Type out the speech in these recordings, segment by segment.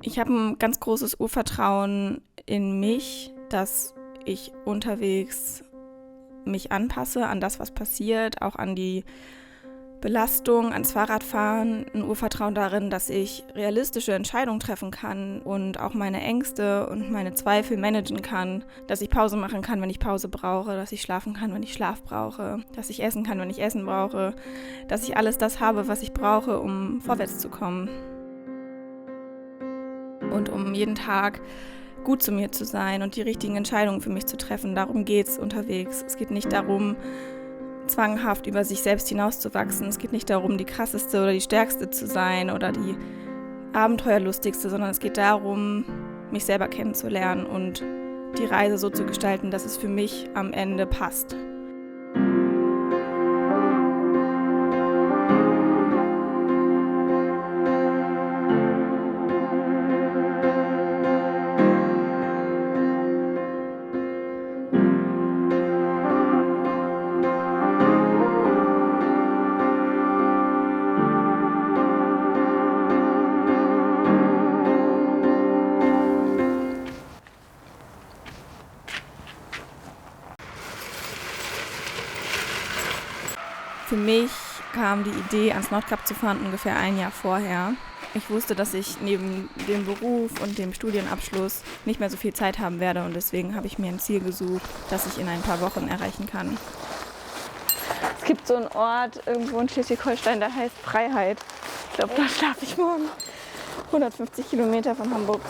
Ich habe ein ganz großes Urvertrauen in mich, dass ich unterwegs mich anpasse an das, was passiert, auch an die Belastung, ans Fahrradfahren, ein Urvertrauen darin, dass ich realistische Entscheidungen treffen kann und auch meine Ängste und meine Zweifel managen kann, dass ich Pause machen kann, wenn ich Pause brauche, dass ich schlafen kann, wenn ich Schlaf brauche, dass ich essen kann, wenn ich Essen brauche, dass ich alles das habe, was ich brauche, um vorwärts zu kommen. Und um jeden Tag gut zu mir zu sein und die richtigen Entscheidungen für mich zu treffen. Darum geht es unterwegs. Es geht nicht darum, zwanghaft über sich selbst hinauszuwachsen. Es geht nicht darum, die krasseste oder die stärkste zu sein oder die abenteuerlustigste, sondern es geht darum, mich selber kennenzulernen und die Reise so zu gestalten, dass es für mich am Ende passt. Für mich kam die Idee, ans Nordkap zu fahren, ungefähr ein Jahr vorher. Ich wusste, dass ich neben dem Beruf und dem Studienabschluss nicht mehr so viel Zeit haben werde und deswegen habe ich mir ein Ziel gesucht, das ich in ein paar Wochen erreichen kann. Es gibt so einen Ort irgendwo in Schleswig-Holstein, der heißt Freiheit. Ich glaube, da schlafe ich morgen. 150 Kilometer von Hamburg.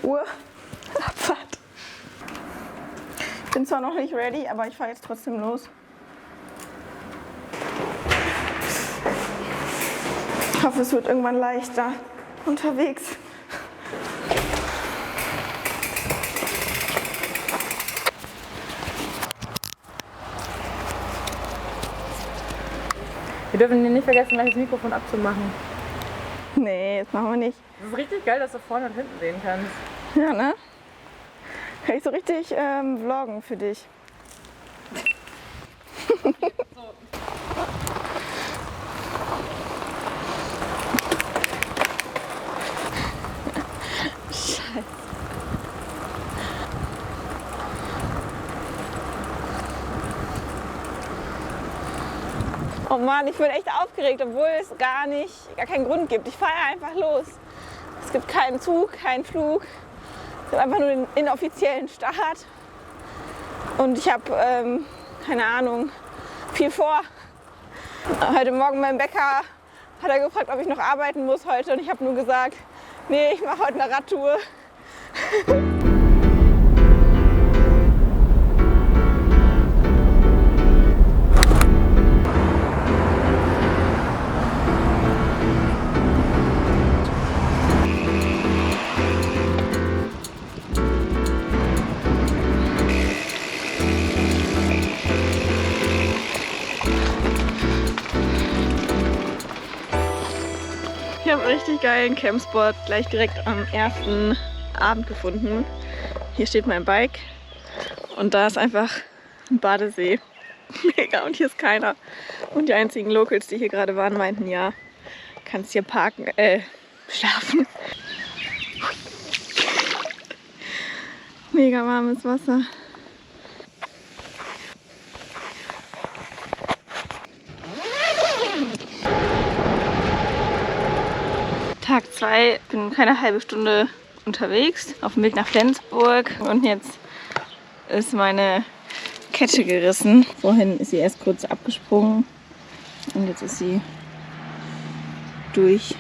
Uhr. Abfahrt. Ich bin zwar noch nicht ready, aber ich fahre jetzt trotzdem los. Ich hoffe, es wird irgendwann leichter unterwegs. Wir dürfen nicht vergessen, gleich das Mikrofon abzumachen. Nee, das machen wir nicht. Das ist richtig geil, dass du vorne und hinten sehen kannst. Ja, ne? Kann ich so richtig vloggen für dich. Scheiße. Oh Mann, ich bin echt aufgeregt, obwohl es gar keinen Grund gibt. Ich fahre einfach los. Es gibt keinen Zug, keinen Flug. Es gibt einfach nur den inoffiziellen Start. Und ich habe, keine Ahnung, viel vor. Heute Morgen beim Bäcker hat er gefragt, ob ich noch arbeiten muss heute. Und ich habe nur gesagt, nee, ich mache heute eine Radtour. Ich habe einen richtig geilen Campspot gleich direkt am ersten Abend gefunden. Hier steht mein Bike und da ist einfach ein Badesee. Mega, und hier ist keiner. Und die einzigen Locals, die hier gerade waren, meinten, ja, kannst hier parken, schlafen. Mega warmes Wasser. Tag 2, bin keine halbe Stunde unterwegs, auf dem Weg nach Flensburg und jetzt ist meine Kette gerissen. Vorhin ist sie erst kurz abgesprungen und jetzt ist sie durch.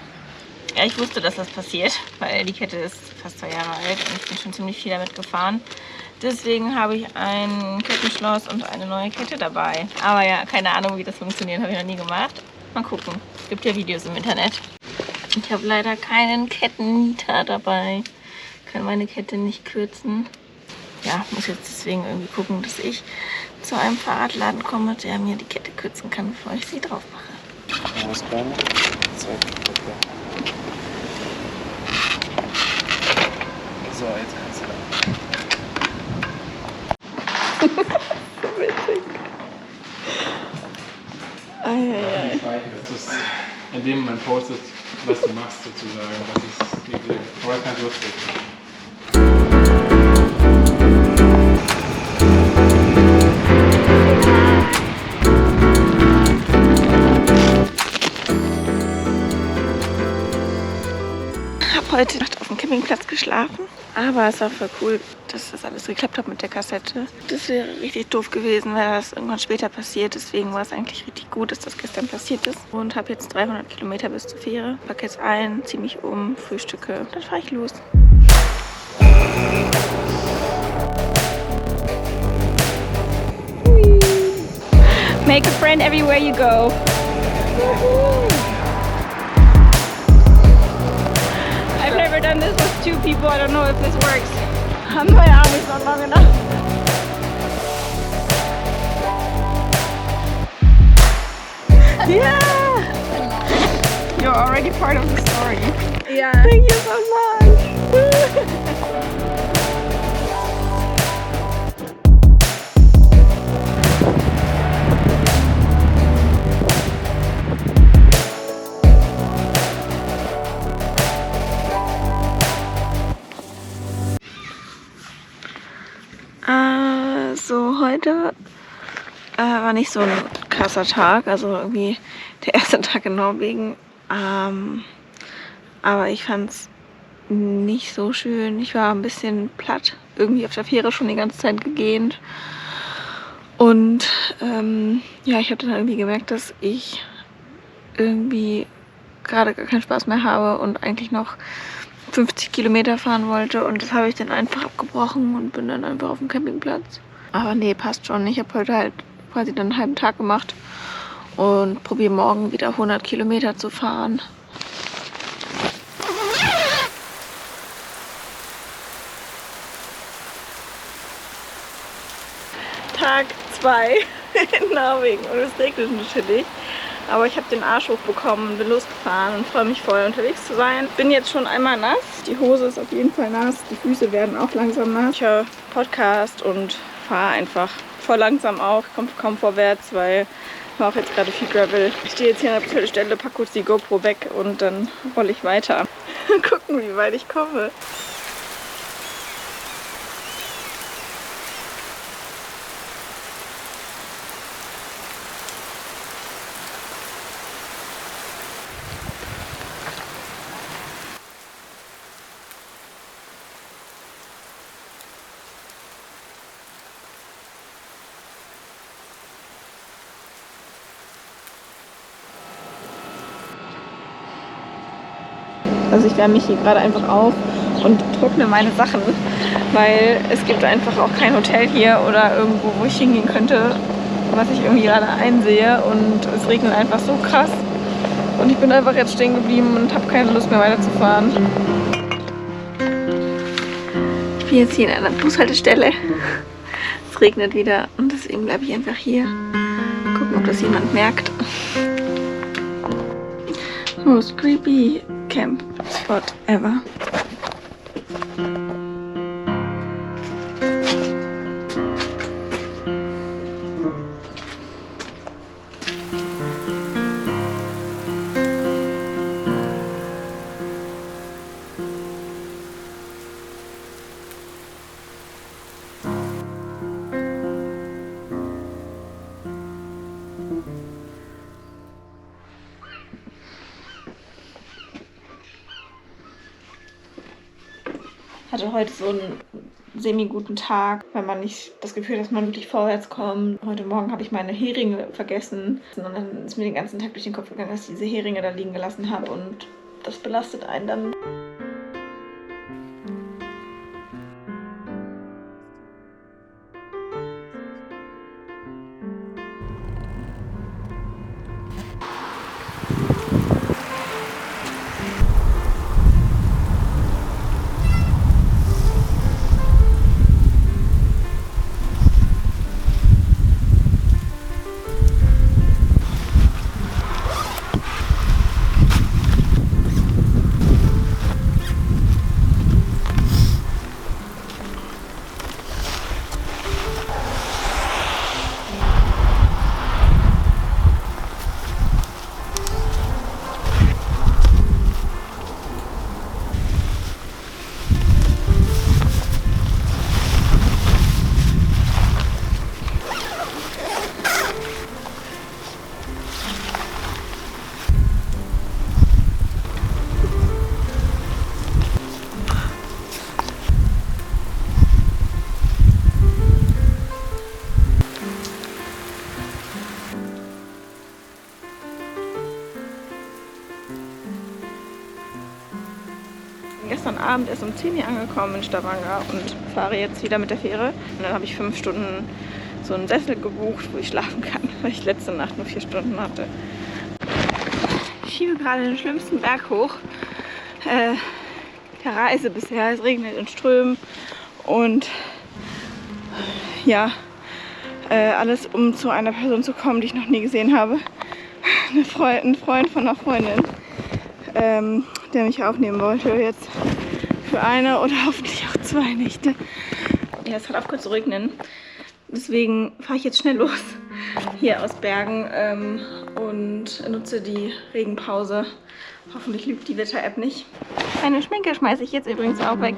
Ja, ich wusste, dass das passiert, weil die Kette ist fast 2 Jahre alt und ich bin schon ziemlich viel damit gefahren. Deswegen habe ich ein Kettenschloss und eine neue Kette dabei. Aber ja, keine Ahnung, wie das funktioniert, habe ich noch nie gemacht. Mal gucken, es gibt ja Videos im Internet. Ich habe leider keinen Kettennieter dabei. Kann meine Kette nicht kürzen. Ja, muss jetzt deswegen irgendwie gucken, dass ich zu einem Fahrradladen komme, der mir die Kette kürzen kann, bevor ich sie drauf mache. Alles klar. So, jetzt kannst du da. So witzig. Das ist in dem Moment postet, was du machst sozusagen. Das ist wirklich, aber ganz lustig. Ich habe heute Nacht auf dem Campingplatz geschlafen, aber es war voll cool, dass das alles geklappt hat mit der Kassette. Das wäre richtig doof gewesen, wäre das irgendwann später passiert. Deswegen war es eigentlich richtig gut, dass das gestern passiert ist. Und habe jetzt 300 Kilometer bis zur Fähre. Packe jetzt ein, ziehe mich um, frühstücke. Dann fahre ich los. Make a friend everywhere you go. I've never done this with 2 people. I don't know if this works. My arm is not long enough. Yeah! You're already part of the story. Ja. Thank you so much. So, heute war nicht so ein krasser Tag, also irgendwie der erste Tag in Norwegen. Aber ich fand es nicht so schön. Ich war ein bisschen platt, irgendwie auf der Fähre schon die ganze Zeit gegähnt. Und ja, ich habe dann irgendwie gemerkt, dass ich irgendwie gerade gar keinen Spaß mehr habe und eigentlich noch 50 Kilometer fahren wollte. Und das habe ich dann einfach abgebrochen und bin dann einfach auf dem Campingplatz. Aber nee, passt schon. Ich habe heute halt quasi dann einen halben Tag gemacht und probiere morgen wieder 100 Kilometer zu fahren. Tag 2 in Norwegen und es regnet natürlich. Aber ich habe den Arsch hochbekommen und bin losgefahren und freue mich voll, unterwegs zu sein. Bin jetzt schon einmal nass. Die Hose ist auf jeden Fall nass. Die Füße werden auch langsam nass. Ich höre Podcast und fahre einfach voll langsam auch. Komme kaum vorwärts, weil ich mache jetzt gerade viel Gravel. Ich stehe jetzt hier an der Bushaltestelle, packe kurz die GoPro weg und dann rolle ich weiter. Gucken, wie weit ich komme. Also ich wärme mich hier gerade einfach auf und trockne meine Sachen, weil es gibt einfach auch kein Hotel hier oder irgendwo, wo ich hingehen könnte, was ich irgendwie gerade einsehe, und es regnet einfach so krass und ich bin einfach jetzt stehen geblieben und habe keine Lust mehr weiterzufahren. Ich bin jetzt hier in einer Bushaltestelle. Es regnet wieder und deswegen bleibe ich einfach hier. Gucken, ob das jemand merkt. Most creepy camp spot ever. Hatte heute so einen semi-guten Tag, wenn man nicht das Gefühl hat, dass man wirklich vorwärts kommt. Heute Morgen habe ich meine Heringe vergessen und dann ist mir den ganzen Tag durch den Kopf gegangen, dass ich diese Heringe da liegen gelassen habe, und das belastet einen dann. gestern Abend erst um 10 Uhr angekommen in Stavanger und fahre jetzt wieder mit der Fähre. Und dann habe ich 5 Stunden so einen Sessel gebucht, wo ich schlafen kann, weil ich letzte Nacht nur 4 Stunden hatte. Ich schiebe gerade den schlimmsten Berg hoch der Reise bisher. Es regnet in Strömen und ja, alles, um zu einer Person zu kommen, die ich noch nie gesehen habe. Ein Freund von einer Freundin, der mich aufnehmen wollte jetzt für eine oder hoffentlich auch 2 Nächte. Ja, es hat aufgehört zu regnen. Deswegen fahre ich jetzt schnell los hier aus Bergen und nutze die Regenpause. Hoffentlich lügt die Wetter-App nicht. Meine Schminke schmeiße ich jetzt übrigens auch weg.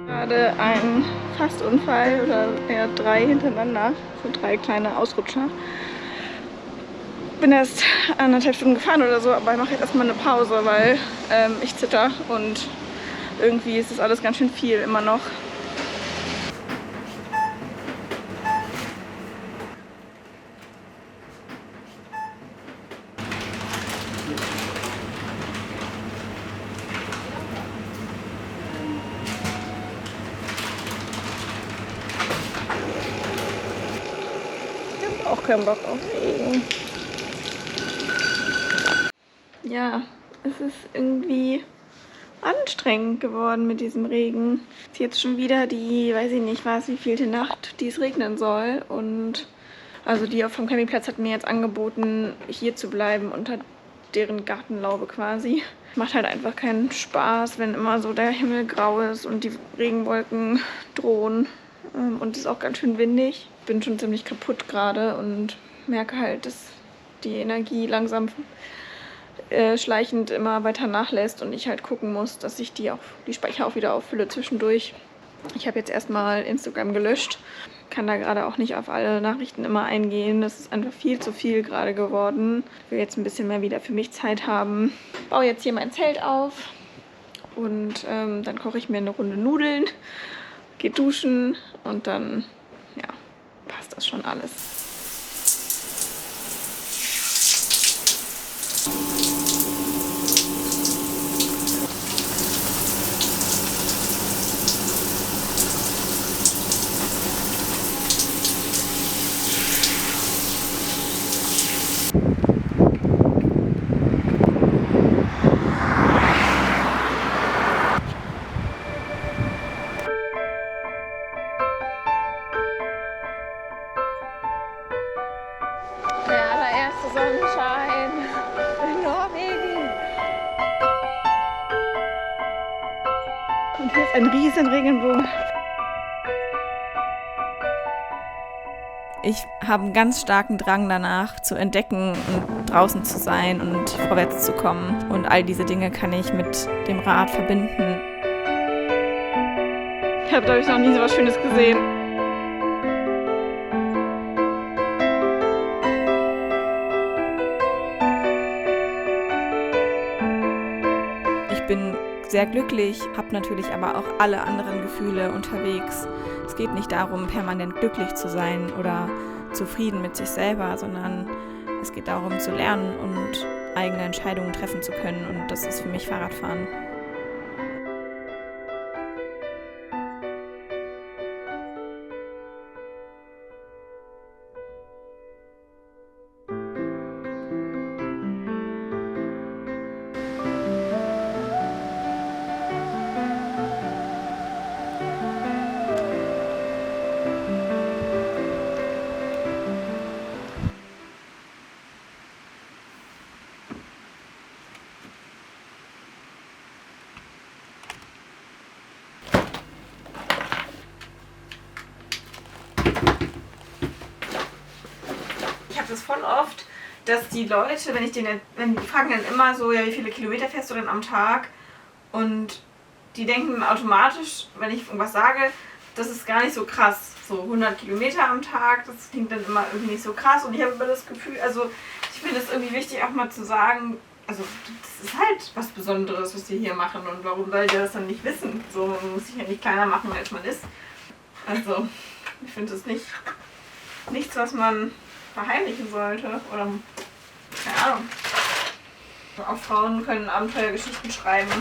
Gerade ein Fastunfall oder eher 3 hintereinander, so 3 kleine Ausrutscher. Bin erst 1,5 Stunden gefahren oder so, aber ich mache jetzt erstmal eine Pause, weil ich zitter und irgendwie ist das alles ganz schön viel immer noch. Auch keinen Bock auf Regen. Ja, es ist irgendwie anstrengend geworden mit diesem Regen. Es ist jetzt schon wieder die, weiß ich nicht, was, wie vielte Nacht, die es regnen soll. Und also die vom Campingplatz hat mir jetzt angeboten, hier zu bleiben unter deren Gartenlaube quasi. Macht halt einfach keinen Spaß, wenn immer so der Himmel grau ist und die Regenwolken drohen. Und es ist auch ganz schön windig. Ich bin schon ziemlich kaputt gerade und merke halt, dass die Energie langsam schleichend immer weiter nachlässt und ich halt gucken muss, dass ich die Speicher auch wieder auffülle zwischendurch. Ich habe jetzt erstmal Instagram gelöscht, kann da gerade auch nicht auf alle Nachrichten immer eingehen. Das ist einfach viel zu viel gerade geworden. Ich will jetzt ein bisschen mehr wieder für mich Zeit haben. Ich baue jetzt hier mein Zelt auf und dann koche ich mir eine Runde Nudeln, gehe duschen und dann ja, passt das schon alles. Der allererste Sonnenschein in Norwegen. Und hier ist ein riesen Regenbogen. Ich habe einen ganz starken Drang danach, zu entdecken und draußen zu sein und vorwärts zu kommen. Und all diese Dinge kann ich mit dem Rad verbinden. Ich habe, glaube ich, noch nie so was Schönes gesehen. Ich bin sehr glücklich, habe natürlich aber auch alle anderen Gefühle unterwegs. Es geht nicht darum, permanent glücklich zu sein oder zufrieden mit sich selber, sondern es geht darum, zu lernen und eigene Entscheidungen treffen zu können. Und das ist für mich Fahrradfahren. Ich habe das voll oft, dass die Leute, wenn die fragen dann immer so, ja, wie viele Kilometer fährst du denn am Tag? Und die denken automatisch, wenn ich irgendwas sage, das ist gar nicht so krass. So 100 Kilometer am Tag, das klingt dann immer irgendwie nicht so krass. Und ich habe immer das Gefühl, also ich finde es irgendwie wichtig auch mal zu sagen, also das ist halt was Besonderes, was wir hier machen. Und warum soll ihr das dann nicht wissen? So, man muss sich ja nicht kleiner machen, als man ist. Also ich finde es nichts, was man verheimlichen sollte. Oder keine Ahnung. Auch Frauen können Abenteuergeschichten schreiben.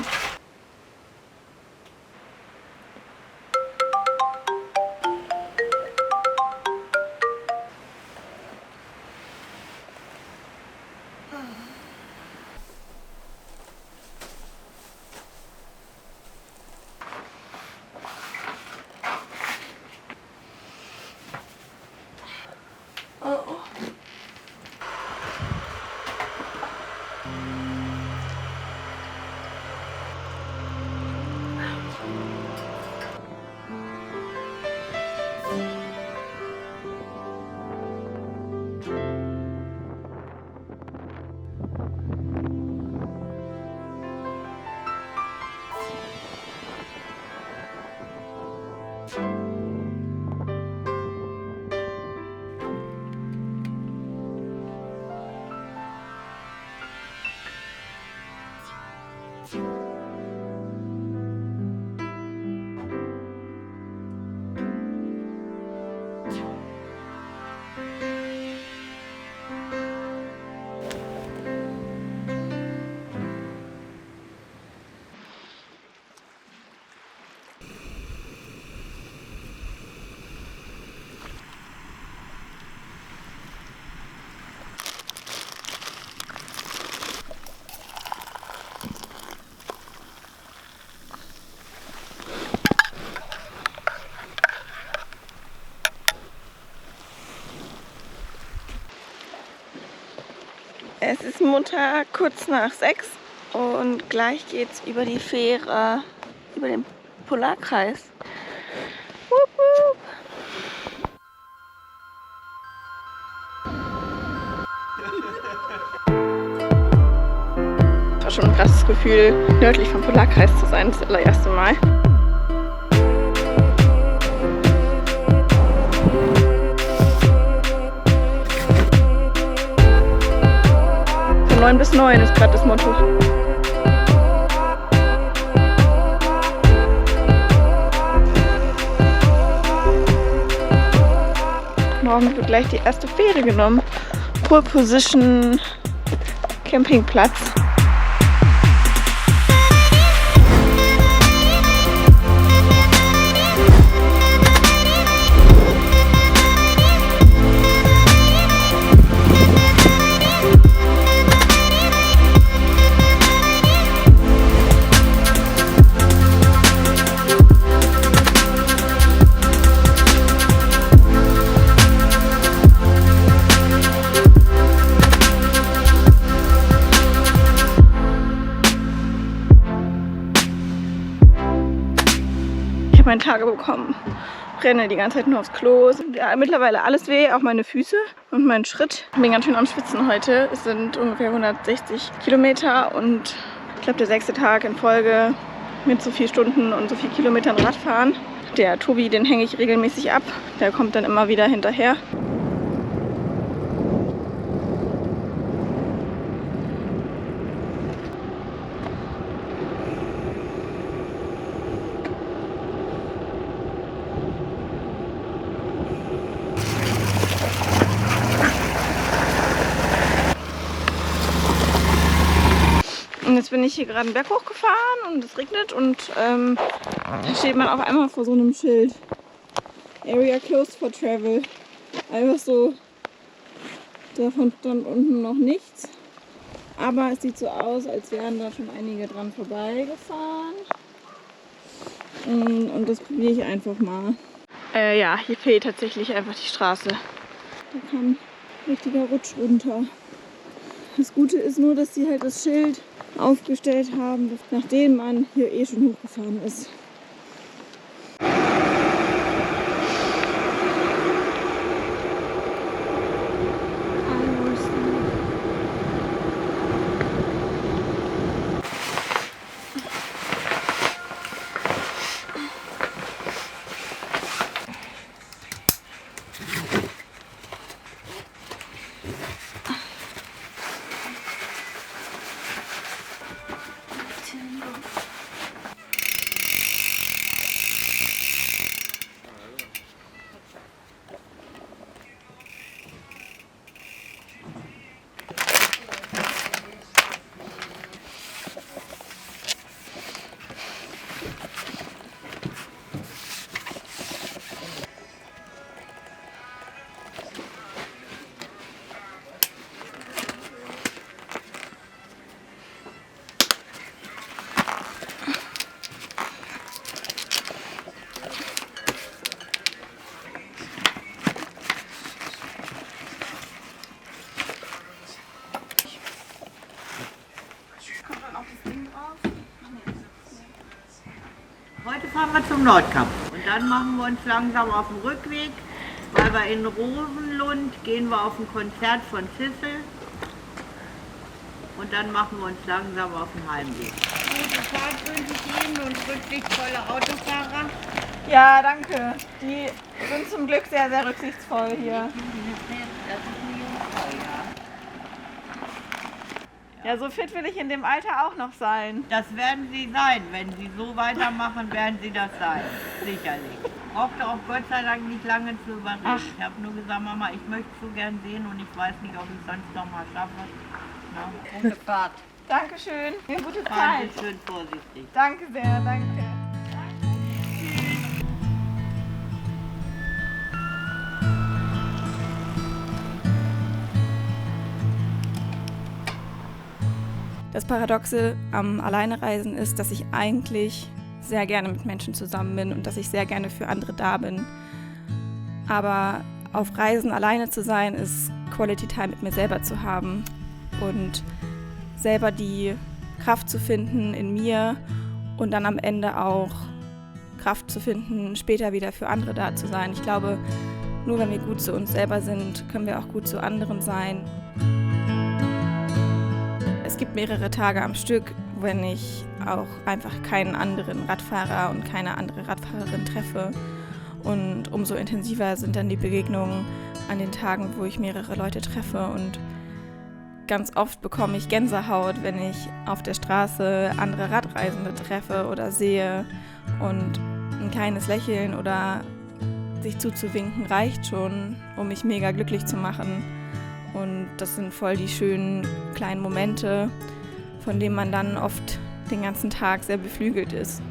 Es ist Montag, kurz nach 6 und gleich geht's über die Fähre, über den Polarkreis. Wupp, wupp. Das war schon ein krasses Gefühl, nördlich vom Polarkreis zu sein, das allererste Mal. Von 9 bis 9 ist gerade das Motto. Morgen wird gleich die erste Fähre genommen. Pole Position Campingplatz. Meine Tage bekommen. Renne die ganze Zeit nur aufs Klo. Ja, mittlerweile alles weh, auch meine Füße und mein Schritt. Ich bin ganz schön am Schwitzen heute. Es sind ungefähr 160 Kilometer und ich glaube der 6. Tag in Folge mit so vielen Stunden und so vielen Kilometern Radfahren. Der Tobi, den hänge ich regelmäßig ab. Der kommt dann immer wieder hinterher. Und jetzt bin ich hier gerade einen Berg hochgefahren und es regnet und da steht man auf einmal vor so einem Schild. Area closed for travel. Einfach so, davon stand unten noch nichts. Aber es sieht so aus, als wären da schon einige dran vorbeigefahren. Und das probiere ich einfach mal. Ja, hier fehlt tatsächlich einfach die Straße. Da kam ein richtiger Rutsch runter. Das Gute ist nur, dass sie halt das Schild aufgestellt haben, nachdem man hier eh schon hochgefahren ist. das Ding drauf. Heute fahren wir zum Nordkap und dann machen wir uns langsam auf den Rückweg, weil wir in Rosenlund gehen wir auf ein Konzert von Sissel und dann machen wir uns langsam auf den Heimweg. Gute Fahrt wünsche ich Ihnen und rücksichtsvolle Autofahrer. Ja, danke. Die sind zum Glück sehr, sehr rücksichtsvoll hier. Das ist eine Jungfrau, ja. Ja, so fit will ich in dem Alter auch noch sein. Das werden Sie sein. Wenn Sie so weitermachen, werden Sie das sein. Sicherlich. Brauchte auch Gott sei Dank nicht lange zu überreden. Ach. Ich habe nur gesagt, Mama, ich möchte so gern sehen und ich weiß nicht, ob ich es sonst noch mal schaffe. Na, gute Fahrt. Dankeschön. Eine gute Fahren Zeit. Sie schön vorsichtig. Danke sehr, danke. Das Paradoxe am Alleinereisen ist, dass ich eigentlich sehr gerne mit Menschen zusammen bin und dass ich sehr gerne für andere da bin. Aber auf Reisen alleine zu sein, ist Quality Time mit mir selber zu haben und selber die Kraft zu finden in mir und dann am Ende auch Kraft zu finden, später wieder für andere da zu sein. Ich glaube, nur wenn wir gut zu uns selber sind, können wir auch gut zu anderen sein. Es gibt mehrere Tage am Stück, wenn ich auch einfach keinen anderen Radfahrer und keine andere Radfahrerin treffe. Und umso intensiver sind dann die Begegnungen an den Tagen, wo ich mehrere Leute treffe. Und ganz oft bekomme ich Gänsehaut, wenn ich auf der Straße andere Radreisende treffe oder sehe. Und ein kleines Lächeln oder sich zuzuwinken reicht schon, um mich mega glücklich zu machen. Und das sind voll die schönen kleinen Momente, von denen man dann oft den ganzen Tag sehr beflügelt ist.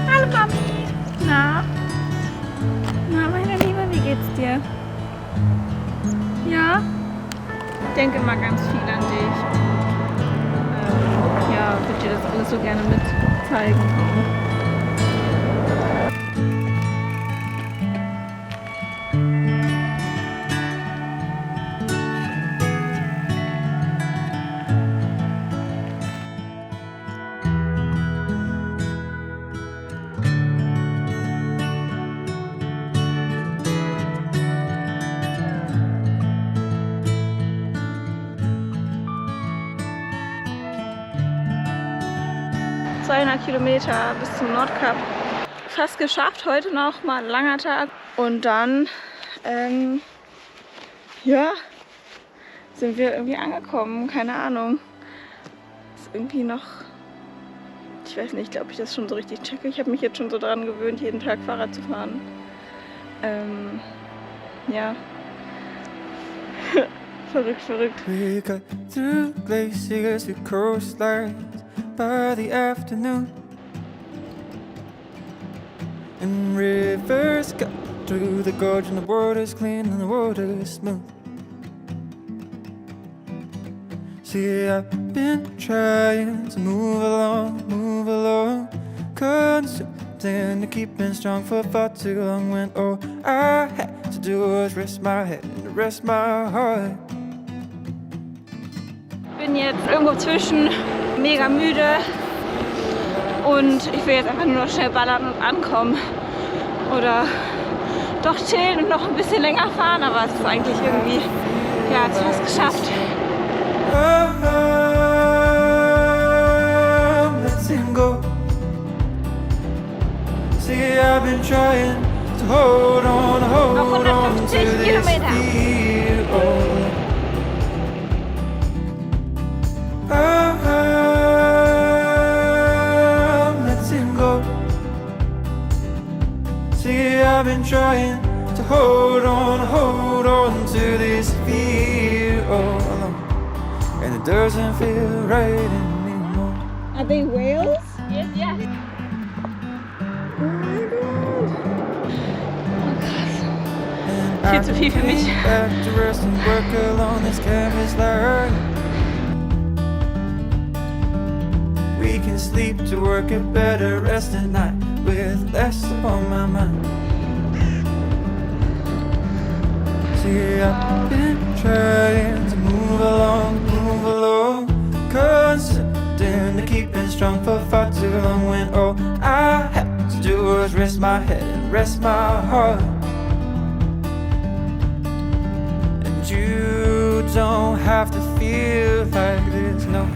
Hallo Mami. Na? Na, meine Liebe, wie geht's dir? Ja? Ich denke immer ganz viel an dich. Ja, würde dir das alles so gerne mitzeigen. – 200 Kilometer bis zum Nordkap. Fast geschafft, heute noch mal ein langer Tag. Und dann, ja, sind wir irgendwie angekommen, keine Ahnung. Ist irgendwie noch, ich weiß nicht, ob ich das schon so richtig checke. Ich habe mich jetzt schon so daran gewöhnt, jeden Tag Fahrrad zu fahren. Ja. Verrückt, verrückt. We got through glaciers, through coastlines by the afternoon, and rivers cut through the gorge, and the water's clean and the water's smooth. See, I've been trying to move along, consumed to keeping strong for far too long, when all I had to do was rest my head and rest my heart. Ich bin jetzt irgendwo zwischen, mega müde und ich will jetzt einfach nur noch schnell ballern und ankommen. Oder doch chillen und noch ein bisschen länger fahren, aber es ist eigentlich irgendwie, ja, es ist fast geschafft. Letting go. See, I've been trying to hold on Noch to 150 this Kilometer. feel. Letting go. See, I've been trying to hold on to this fear all alone. And it doesn't feel right anymore. Are they whales? Yes, yes. Viel zu viel für mich. Back to rest and work along this canvas line. We can sleep to work a better rest at night with less on my mind. See, I've been trying to move along, constant to keeping strong for far too long. When all I had to do was rest my head and rest my heart. And you don't have to feel like this, no.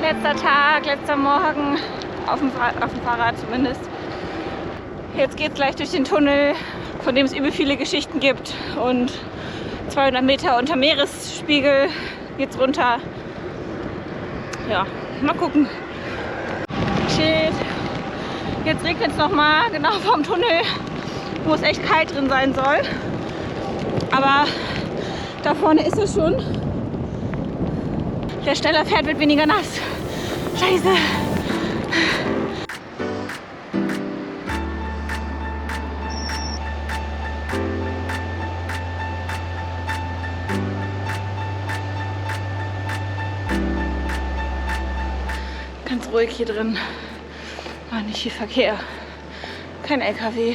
Letzter Tag, letzter Morgen, auf dem Fahrrad zumindest. Jetzt geht es gleich durch den Tunnel, von dem es übel viele Geschichten gibt. Und 200 Meter unter Meeresspiegel geht's runter. Ja, mal gucken. Shit. Jetzt regnet es nochmal, genau vorm Tunnel, wo es echt kalt drin sein soll. Aber da vorne ist es schon. Wer schneller fährt, wird weniger nass. Scheiße. Ganz ruhig hier drin. War nicht viel Verkehr. Kein LKW.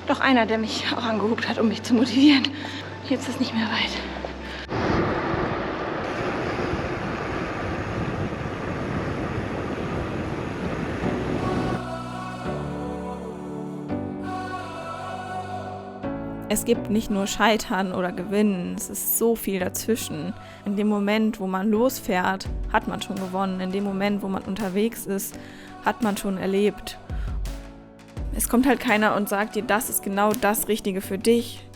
Doch einer, der mich auch angehupt hat, um mich zu motivieren. Jetzt ist es nicht mehr weit. Es gibt nicht nur Scheitern oder Gewinnen, es ist so viel dazwischen. In dem Moment, wo man losfährt, hat man schon gewonnen. In dem Moment, wo man unterwegs ist, hat man schon erlebt. Es kommt halt keiner und sagt dir, das ist genau das Richtige für dich.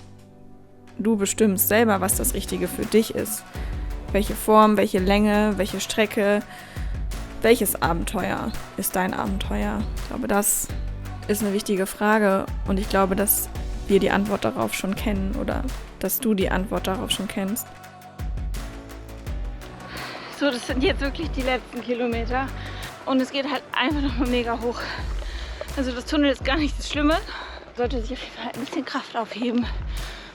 Du bestimmst selber, was das Richtige für dich ist. Welche Form, welche Länge, welche Strecke, welches Abenteuer ist dein Abenteuer? Ich glaube, das ist eine wichtige Frage und ich glaube, dass wir die Antwort darauf schon kennen oder dass du die Antwort darauf schon kennst. So, das sind jetzt wirklich die letzten Kilometer und es geht halt einfach nochmal mega hoch. Also das Tunnel ist gar nicht das Schlimme. Sollte sich auf jeden Fall ein bisschen Kraft aufheben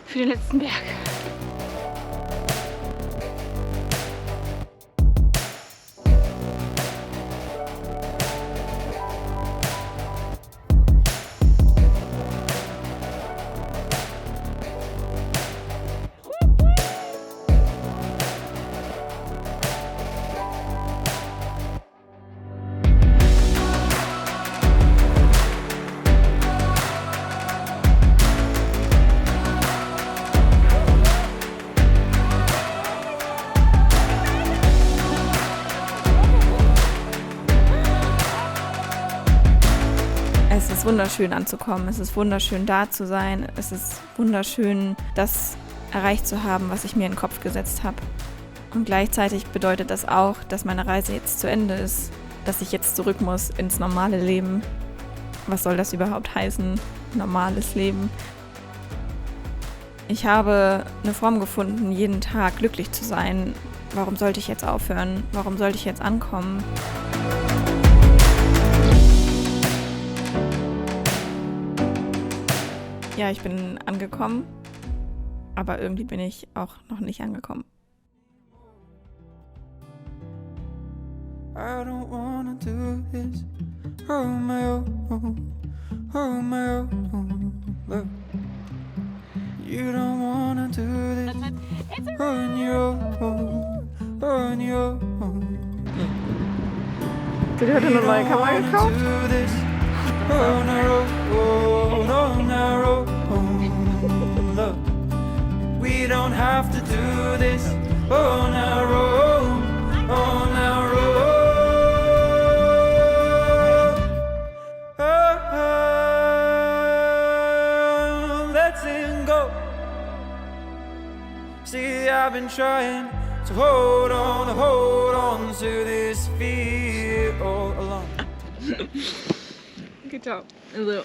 für den letzten Berg. Es ist wunderschön anzukommen, es ist wunderschön da zu sein, es ist wunderschön, das erreicht zu haben, was ich mir in den Kopf gesetzt habe. Und gleichzeitig bedeutet das auch, dass meine Reise jetzt zu Ende ist, dass ich jetzt zurück muss ins normale Leben. Was soll das überhaupt heißen? Normales Leben. Ich habe eine Form gefunden, jeden Tag glücklich zu sein. Warum sollte ich jetzt aufhören? Warum sollte ich jetzt ankommen? Ja, ich bin angekommen, aber irgendwie bin ich auch noch nicht angekommen. I don't wanna do this on my own, on my own. Look, you don't wanna do this on your own, on your own. Sie hat eine neue Kamera gekauft. Do this on our own, on our own. Look, we don't have to do this on our own, on our own. Letting go. See, I've been trying to hold on to this fear all along. Genau. Also